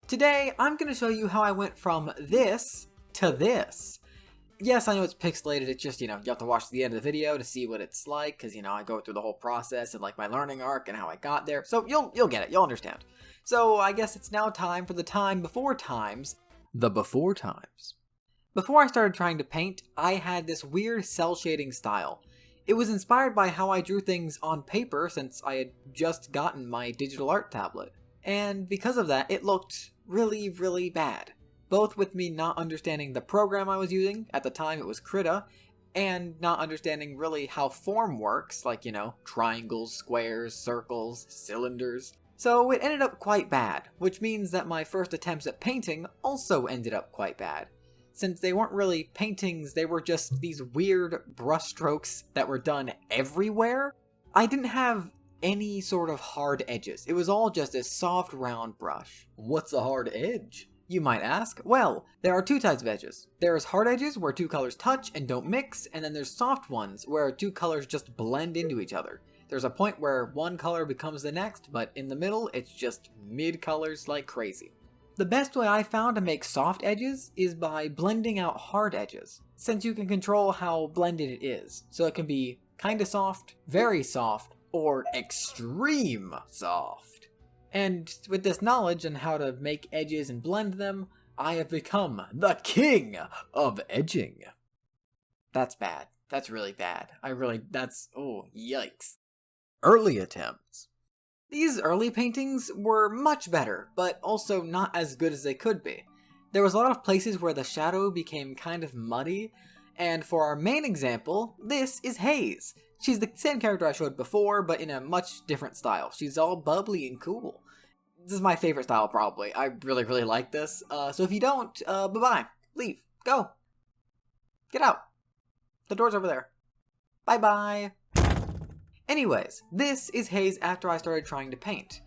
Today, I'm going to show you how I went from this to this. Yes, I know it's pixelated, it's just, you have to watch the end of the video to see what it's like, because, I go through the whole process and, my learning arc and how I got there, so you'll get it, you'll understand. So, I guess it's now time for the time before times, the before times. Before I started trying to paint, I had this weird cell shading style. It was inspired by how I drew things on paper since I had just gotten my digital art tablet. And because of that, it looked really, really bad. Both with me not understanding the program I was using, at the time it was Krita, and not understanding really how form works, like, triangles, squares, circles, cylinders. So it ended up quite bad, which means that my first attempts at painting also ended up quite bad. Since they weren't really paintings, they were just these weird brushstrokes that were done everywhere. I didn't have any sort of hard edges. It was all just a soft, round brush. What's a hard edge, you might ask? Well, there are two types of edges. There's hard edges where two colors touch and don't mix, and then there's soft ones where two colors just blend into each other. There's a point where one color becomes the next, but in the middle, it's just mid-colors like crazy. The best way I found to make soft edges is by blending out hard edges, since you can control how blended it is. So it can be kinda soft, very soft, or extreme soft. And with this knowledge on how to make edges and blend them, I have become the king of edging. That's bad. That's really bad. Oh, yikes. Early attempts. These early paintings were much better, but also not as good as they could be. There was a lot of places where the shadow became kind of muddy, and for our main example, this is Haze. She's the same character I showed before, but in a much different style. She's all bubbly and cool. This is my favorite style, probably. I really, really like this. So if you don't, bye-bye. Leave. Go. Get out. The door's over there. Bye-bye. Anyways, this is Haze after I started trying to paint.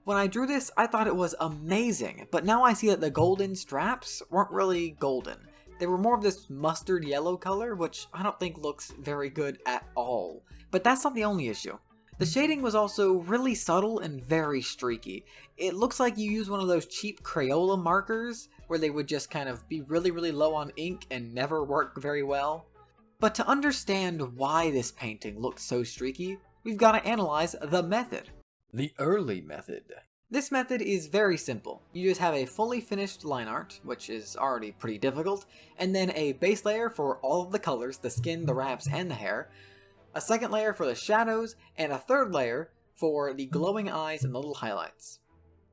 When I drew this, I thought it was amazing, but now I see that the golden straps weren't really golden. They were more of this mustard yellow color, which I don't think looks very good at all. But that's not the only issue. The shading was also really subtle and very streaky. It looks like you use one of those cheap Crayola markers, where they would just kind of be really, really low on ink and never work very well. But to understand why this painting looked so streaky, we've got to analyze the method. The early method. This method is very simple. You just have a fully finished line art, which is already pretty difficult, and then a base layer for all of the colors, the skin, the wraps, and the hair, a second layer for the shadows, and a third layer for the glowing eyes and the little highlights.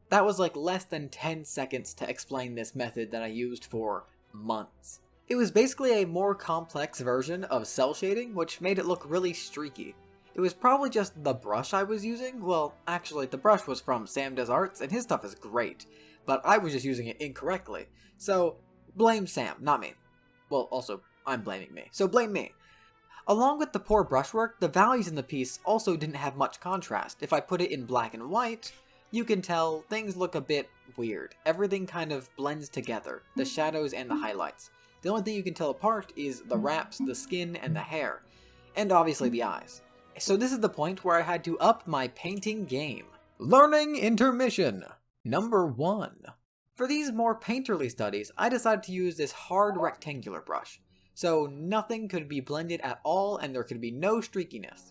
That was like less than 10 seconds to explain this method that I used for months. It was basically a more complex version of cell shading, which made it look really streaky. It was probably just the brush I was using. Well, actually, the brush was from Sam Does Arts, and his stuff is great, but I was just using it incorrectly. So, blame Sam, not me. Well, also, I'm blaming me, so blame me. Along with the poor brushwork, the values in the piece also didn't have much contrast. If I put it in black and white, you can tell things look a bit weird. Everything kind of blends together, the shadows and the highlights. The only thing you can tell apart is the wraps, the skin, and the hair, and obviously the eyes. So this is the point where I had to up my painting game. Learning intermission. Number 1. For these more painterly studies, I decided to use this hard rectangular brush. So nothing could be blended at all and there could be no streakiness.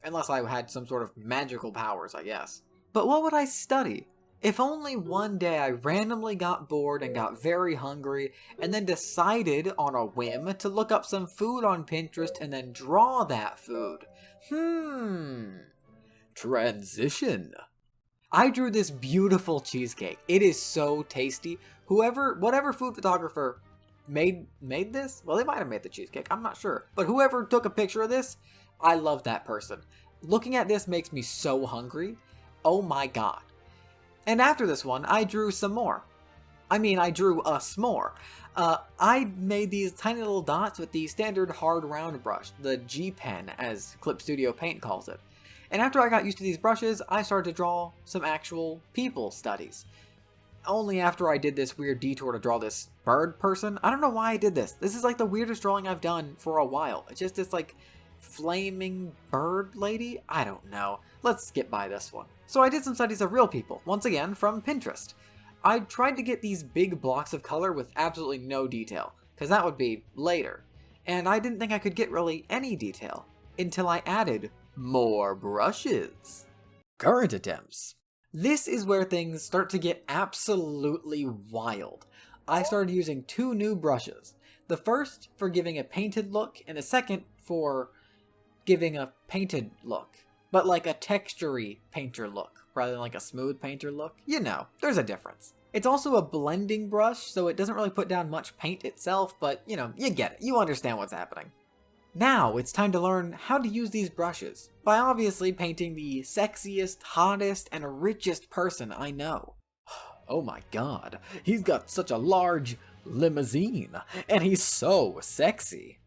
Unless I had some sort of magical powers, I guess. But what would I study? If only one day I randomly got bored and got very hungry, and then decided on a whim to look up some food on Pinterest and then draw that food. Transition. I drew this beautiful cheesecake. It is so tasty. Whatever food photographer made this, well, they might have made the cheesecake, I'm not sure. But whoever took a picture of this, I love that person. Looking at this makes me so hungry. Oh my god. And after this one, I drew some more. I drew a s'more. I made these tiny little dots with the standard hard round brush, the G-Pen as Clip Studio Paint calls it. And after I got used to these brushes, I started to draw some actual people studies. Only after I did this weird detour to draw this bird person. I don't know why I did this. This is like the weirdest drawing I've done for a while. It's just this like flaming bird lady? I don't know. Let's skip by this one. So I did some studies of real people, once again from Pinterest. I tried to get these big blocks of color with absolutely no detail, because that would be later, and I didn't think I could get really any detail until I added more brushes. Current attempts. This is where things start to get absolutely wild. I started using 2 new brushes. The first for giving a painted look, and the second for giving a painted look. But like a textury painter look, rather than like a smooth painter look. You know, there's a difference. It's also a blending brush, so it doesn't really put down much paint itself, but you know, you get it. You understand what's happening. Now it's time to learn how to use these brushes, by obviously painting the sexiest, hottest, and richest person I know. Oh my god, he's got such a large limousine, and he's so sexy.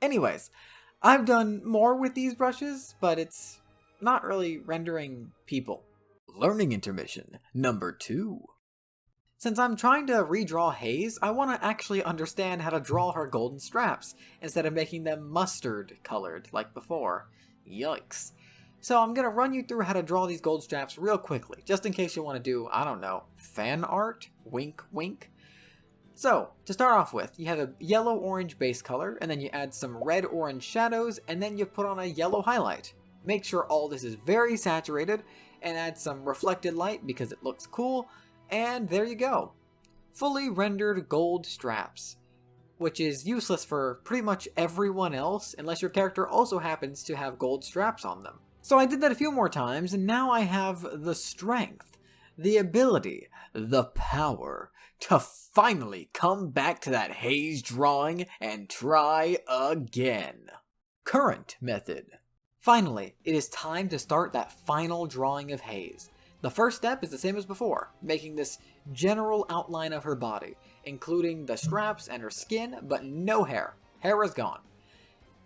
Anyways, I've done more with these brushes, but it's not really rendering people. Learning intermission number 2. Since I'm trying to redraw Haze, I want to actually understand how to draw her golden straps, instead of making them mustard colored like before. Yikes. So I'm going to run you through how to draw these gold straps real quickly, just in case you want to do, I don't know, fan art? Wink wink. So, to start off with, you have a yellow-orange base color, and then you add some red-orange shadows, and then you put on a yellow highlight. Make sure all this is very saturated, and add some reflected light because it looks cool, and there you go. Fully rendered gold straps, which is useless for pretty much everyone else, unless your character also happens to have gold straps on them. So I did that a few more times, and now I have the strength, the ability, the power to finally come back to that Haze drawing and try again. Current method. Finally, it is time to start that final drawing of Haze. The first step is the same as before, making this general outline of her body, including the straps and her skin, but no hair. Hair is gone.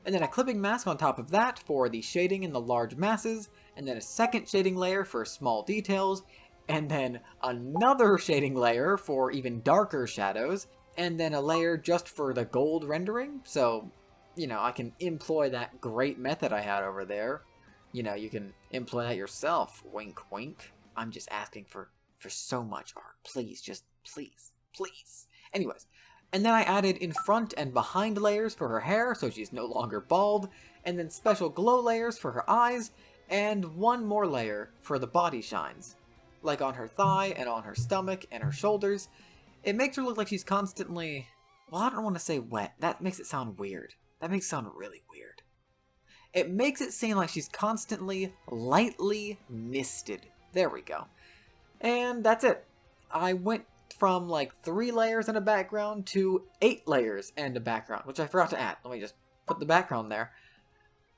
And then a clipping mask on top of that for the shading in the large masses, and then a second shading layer for small details, and then another shading layer for even darker shadows, and then a layer just for the gold rendering, so, you know, I can employ that great method I had over there. You know, you can employ that yourself, wink wink. I'm just asking for so much art. Please, just please. Anyways, and then I added in front and behind layers for her hair so she's no longer bald, and then special glow layers for her eyes, and one more layer for the body shines. Like on her thigh and on her stomach and her shoulders. It makes her look like she's constantly... Well, I don't want to say wet. That makes it sound weird. That makes it sound really weird. It makes it seem like she's constantly lightly misted. There we go. And that's it. I went from like 3 layers and a background to 8 layers and a background, which I forgot to add. Let me just put the background there.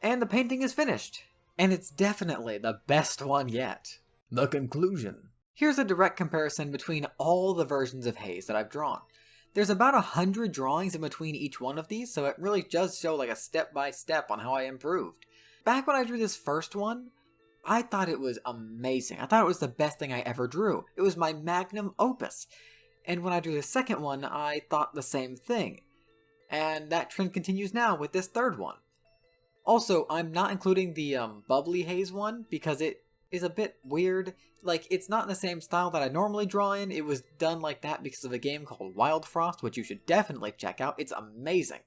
And the painting is finished. And it's definitely the best one yet. The conclusion. Here's a direct comparison between all the versions of Haze that I've drawn. There's about 100 drawings in between each one of these, so it really does show like a step-by-step on how I improved. Back when I drew this first one, I thought it was amazing. I thought it was the best thing I ever drew. It was my magnum opus. And when I drew the second one, I thought the same thing. And that trend continues now with this third one. Also, I'm not including the bubbly Haze one because it is a bit weird. Like, it's not in the same style that I normally draw in. It was done like that because of a game called Wild Frost, which you should definitely check out. It's amazing.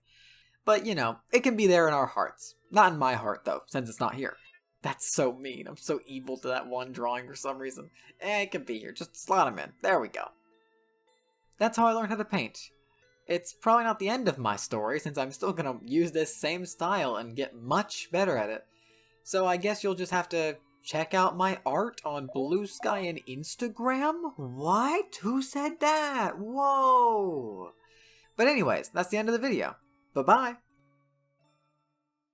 But, you know, it can be there in our hearts. Not in my heart, though, since it's not here. That's so mean. I'm so evil to that one drawing for some reason. It can be here. Just slot him in. There we go. That's how I learned how to paint. It's probably not the end of my story, since I'm still gonna use this same style and get much better at it. So I guess you'll just have to check out my art on Blue Sky and Instagram? What? Who said that? Whoa! But anyways, that's the end of the video. Bye-bye!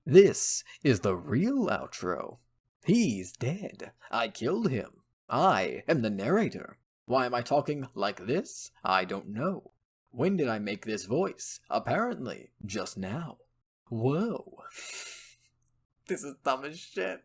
This is the real outro. He's dead. I killed him. I am the narrator. Why am I talking like this? I don't know. When did I make this voice? Apparently, just now. Whoa. This is dumb as shit.